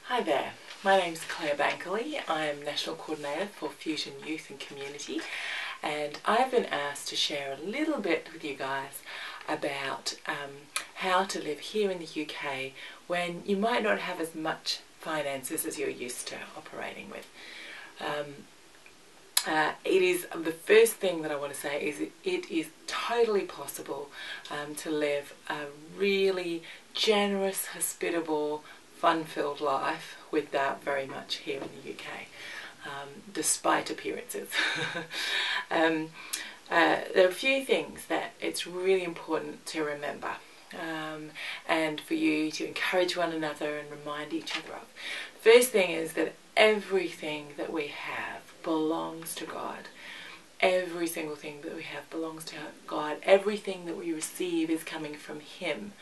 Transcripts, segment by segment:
Hi there, my name's Bankole. I am National Coordinator for Fusion Youth and Community, and I've been asked to share a little bit with you guys about how to live here in the UK when you might not have as much finances as you're used to operating with. It is the first thing that I want to say is it is totally possible to live a really generous, hospitable, fun-filled life without very much here in the UK, despite appearances. There are a few things that it's really important to remember and for you to encourage one another and remind each other of. First thing is that everything that we have belongs to God. Every single thing that we have belongs to God. Everything that we receive is coming from Him.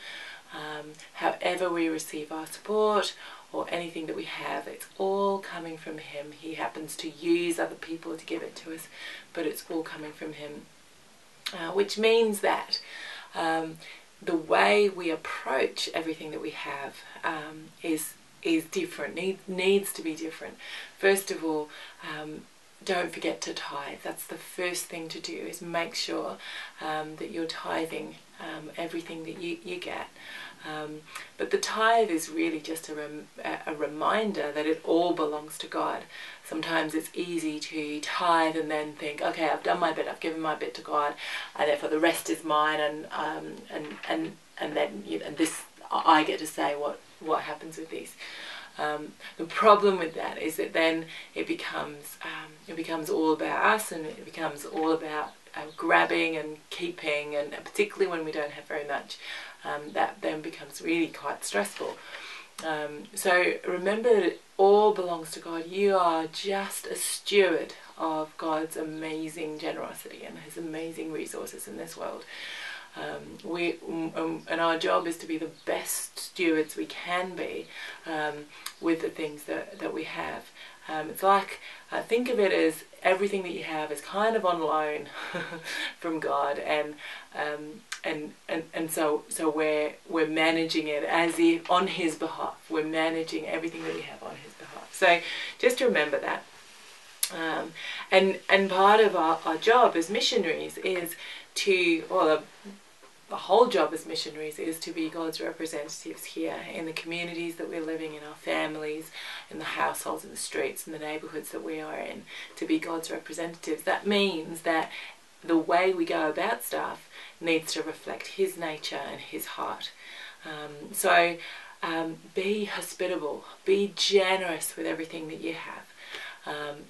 However we receive our support or anything that we have, it's all coming from Him. He happens to use other people to give it to us, but it's all coming from Him. Which means that the way we approach everything that we have is different, needs to be different. First of all, don't forget to tithe. That's the first thing to do, is make sure that you're tithing everything that you get. But the tithe is really just a reminder that it all belongs to God. Sometimes it's easy to tithe and then think, okay, I've done my bit, I've given my bit to God, and therefore the rest is mine, and then this I get to say what happens with these. The problem with that is that then it becomes all about us, and it becomes all about grabbing and keeping, and particularly when we don't have very much, that then becomes really quite stressful. So remember that it all belongs to God. You are just a steward of God's amazing generosity and His amazing resources in this world. And our job is to be the best stewards we can be with the things that we have. It's like, think of it as everything that you have is kind of on loan from God, and so we're managing it as if on His behalf. We're managing everything that we have on His behalf. So just remember that. And part of our job as missionaries is to, well, the whole job as missionaries is to be God's representatives here in the communities that we're living in, our families, in the households, in the streets, in the neighbourhoods that we are in, to be God's representatives. That means that the way we go about stuff needs to reflect His nature and His heart. So be hospitable, be generous with everything that you have.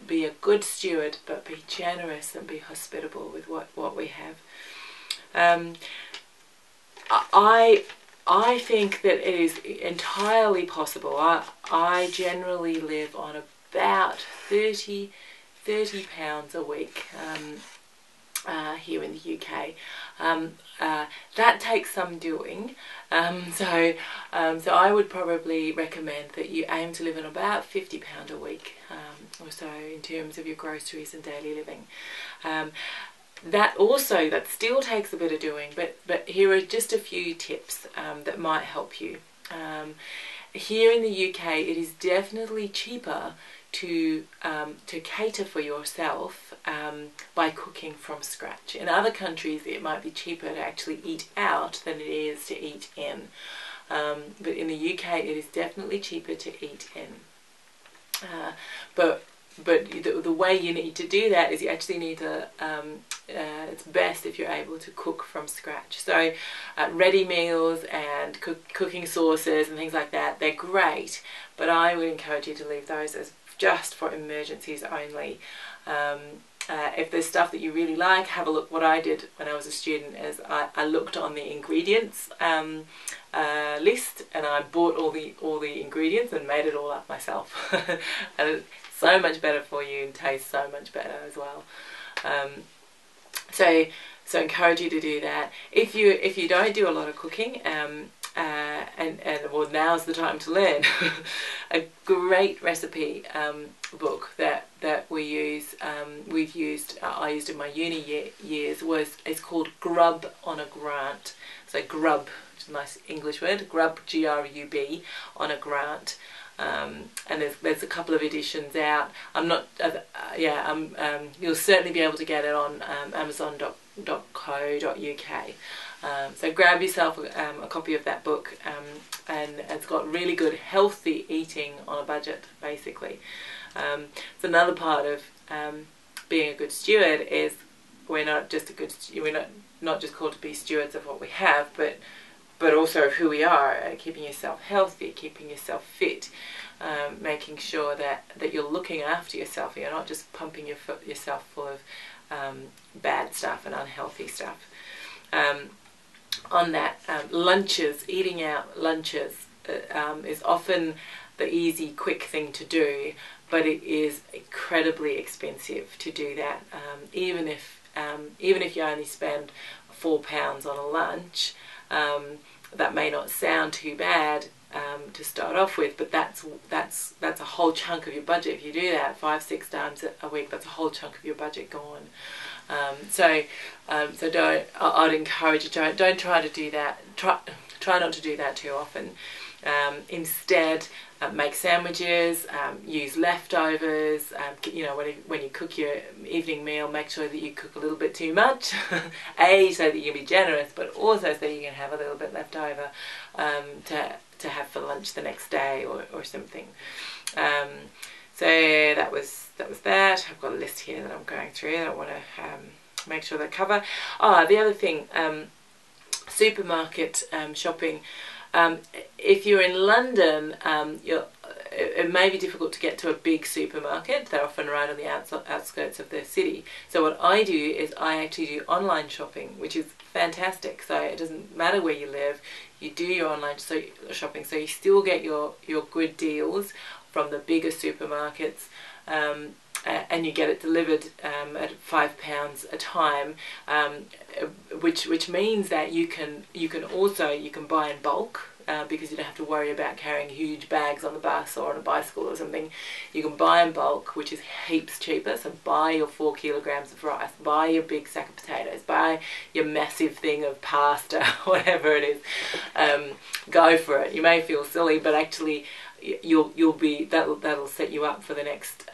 Be a good steward, but be generous and be hospitable with what we have. I think that it is entirely possible. I generally live on about £30 a week here in the UK. That takes some doing. So I would probably recommend that you aim to live on about £50 a week or so in terms of your groceries and daily living. That still takes a bit of doing, but here are just a few tips that might help you. Here in the UK, it is definitely cheaper to cater for yourself by cooking from scratch. In other countries, it might be cheaper to actually eat out than it is to eat in. But in the UK, it is definitely cheaper to eat in. But the way you need to do that is you actually need to, it's best if you're able to cook from scratch. So ready meals and cooking sauces and things like that, they're great, but I would encourage you to leave those as just for emergencies only. If there's stuff that you really like, have a look. What I did when I was a student is I looked on the ingredients list, and I bought all the ingredients and made it all up myself. And it's so much better for you and tastes so much better as well. So encourage you to do that. If you don't do a lot of cooking, well, now's the time to learn. A great recipe book that that we've used, I used in my uni years, is called Grub on a Grant. So Grub, which is a nice English word, Grub, Grub, on a Grant. And there's a couple of editions out. You'll certainly be able to get it on amazon.co.uk. So grab yourself a copy of that book, and it's got really good healthy eating on a budget, basically. So another part of being a good steward is we're not just called to be stewards of what we have, but also of who we are, keeping yourself healthy, keeping yourself fit, making sure that you're looking after yourself, and you're not just pumping yourself full of bad stuff and unhealthy stuff. On that, eating out lunches is often the easy, quick thing to do, but it is incredibly expensive to do that. Even if you only spend £4 on a lunch, that may not sound too bad to start off with, but that's a whole chunk of your budget. If you do that 5-6 times a week, that's a whole chunk of your budget gone. So I'd encourage you, don't try to do that. Try not to do that too often. Instead, make sandwiches, use leftovers. When you cook your evening meal, make sure that you cook a little bit too much. So that you can be generous, but also so you can have a little bit left over to have for lunch the next day or something. So that was that. I've got a list here that I'm going through that I want to make sure they cover. The other thing, supermarket shopping. If you're in London, it may be difficult to get to a big supermarket. They're often right on the outskirts of the city. So what I do is I actually do online shopping, which is fantastic. So it doesn't matter where you live, you do your online shopping, so you still get your good deals from the bigger supermarkets, and you get it delivered at £5 a time, which means that you can buy in bulk, because you don't have to worry about carrying huge bags on the bus or on a bicycle or something. You can buy in bulk, which is heaps cheaper. So buy your 4 kilograms of rice, buy your big sack of potatoes, buy your massive thing of pasta, whatever it is. Go for it. You may feel silly, but actually you'll be that'll set you up for the next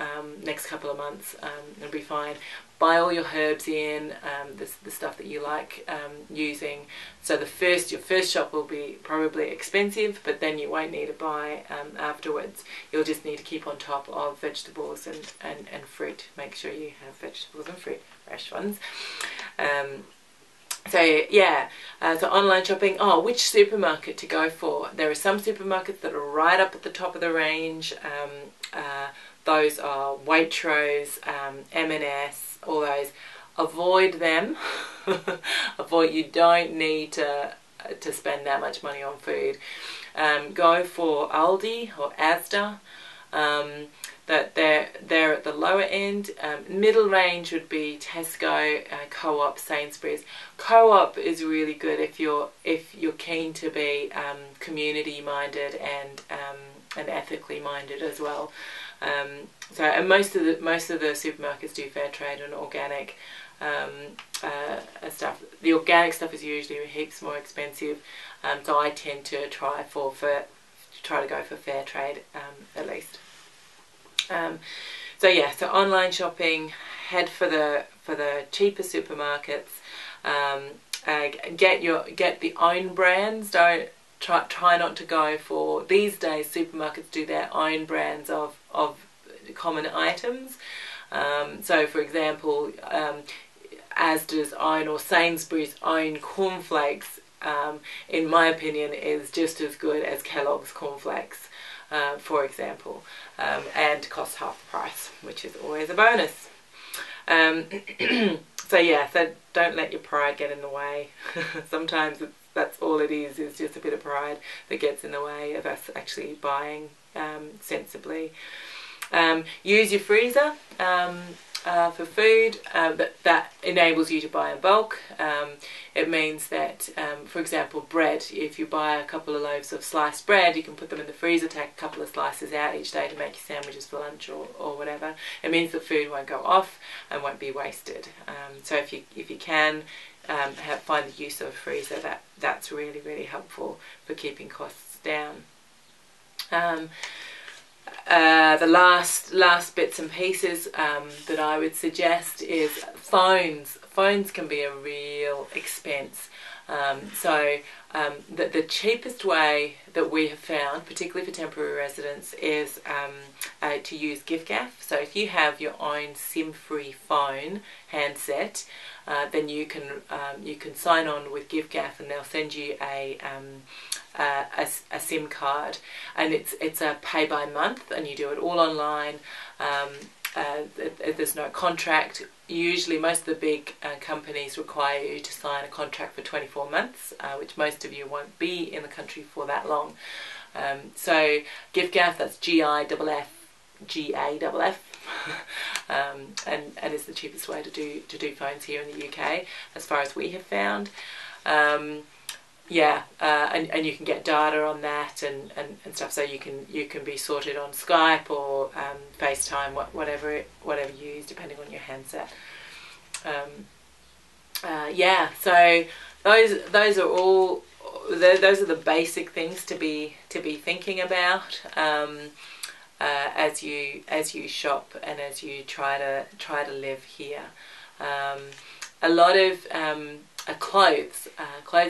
couple of months. It'll be fine. Buy all your herbs in, the stuff that you like using. So your first shop will be probably expensive, but then you won't need to buy afterwards. You'll just need to keep on top of vegetables and fruit. Make sure you have vegetables and fruit, fresh ones. So online shopping. Which supermarket to go for? There are some supermarkets that are right up at the top of the range. Those are Waitrose, M&S, all those. Avoid them. You don't need to spend that much money on food. Go for Aldi or Asda. That they're at the lower end. Middle range would be Tesco, Co-op, Sainsbury's. Co-op is really good if you're keen to be community minded and ethically minded as well. And most of the supermarkets do fair trade and organic stuff. The organic stuff is usually heaps more expensive, so I tend to try to go for fair trade at least. So online shopping, head for the cheaper supermarkets. Get the own brands. Don't try not to go for, these days supermarkets do their own brands of common items. So for example, Asda's own or Sainsbury's own cornflakes, in my opinion, is just as good as Kellogg's cornflakes. For example, and cost half the price, which is always a bonus. So don't let your pride get in the way. Sometimes that's all it is just a bit of pride that gets in the way of us actually buying sensibly. Use your freezer. for food, that enables you to buy in bulk. It means that, for example, bread, if you buy a couple of loaves of sliced bread, you can put them in the freezer, take a couple of slices out each day to make your sandwiches for lunch or whatever. It means the food won't go off and won't be wasted. So if you can find the use of a freezer, that's really, really helpful for keeping costs down. The last bits and pieces that I would suggest is phones. Phones can be a real expense. The cheapest way that we have found, particularly for temporary residents, is to use giffgaff. So if you have your own SIM-free phone handset, then you can sign on with giffgaff, and they'll send you a SIM card, and it's a pay by month, and you do it all online. There's no contract. Usually most of the big companies require you to sign a contract for 24 months, which most of you won't be in the country for that long. So giffgaff, that's Giff, and it's the cheapest way to do phones here in the UK, as far as we have found. And you can get data on that and stuff, so you can be sorted on Skype or FaceTime, whatever you use, depending on your handset. So those are all those are the basic things to be thinking about as you shop and as you try to live here. A lot of clothes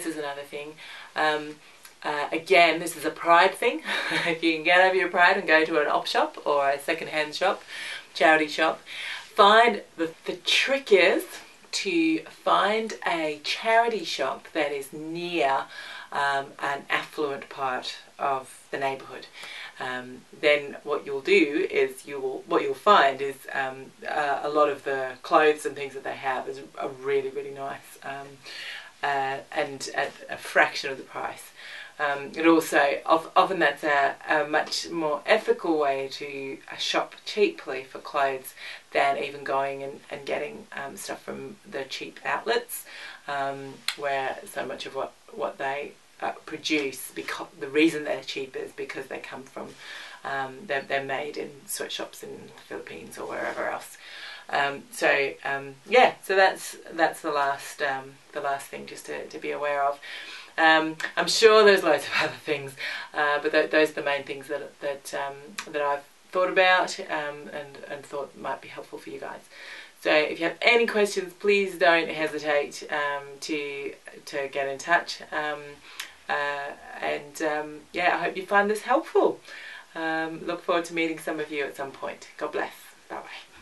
is another thing. Again, this is a pride thing. If you can get over your pride and go to an op shop or a second-hand shop, charity shop, the trick is to find a charity shop that is near an affluent part of the neighbourhood. Then what you'll do is what you'll find is a lot of the clothes and things that they have are really, really nice, and at a fraction of the price. It also often that's a much more ethical way to shop cheaply for clothes than even going and getting stuff from the cheap outlets, where so much of what they produce, because the reason they're cheap is because they come from they're made in sweatshops in the Philippines or wherever else. So that's the last thing just to be aware of. I'm sure there's loads of other things, but those are the main things that I've thought about and thought might be helpful for you guys. So if you have any questions, please don't hesitate to get in touch. I hope you find this helpful. Look forward to meeting some of you at some point. God bless. Bye bye.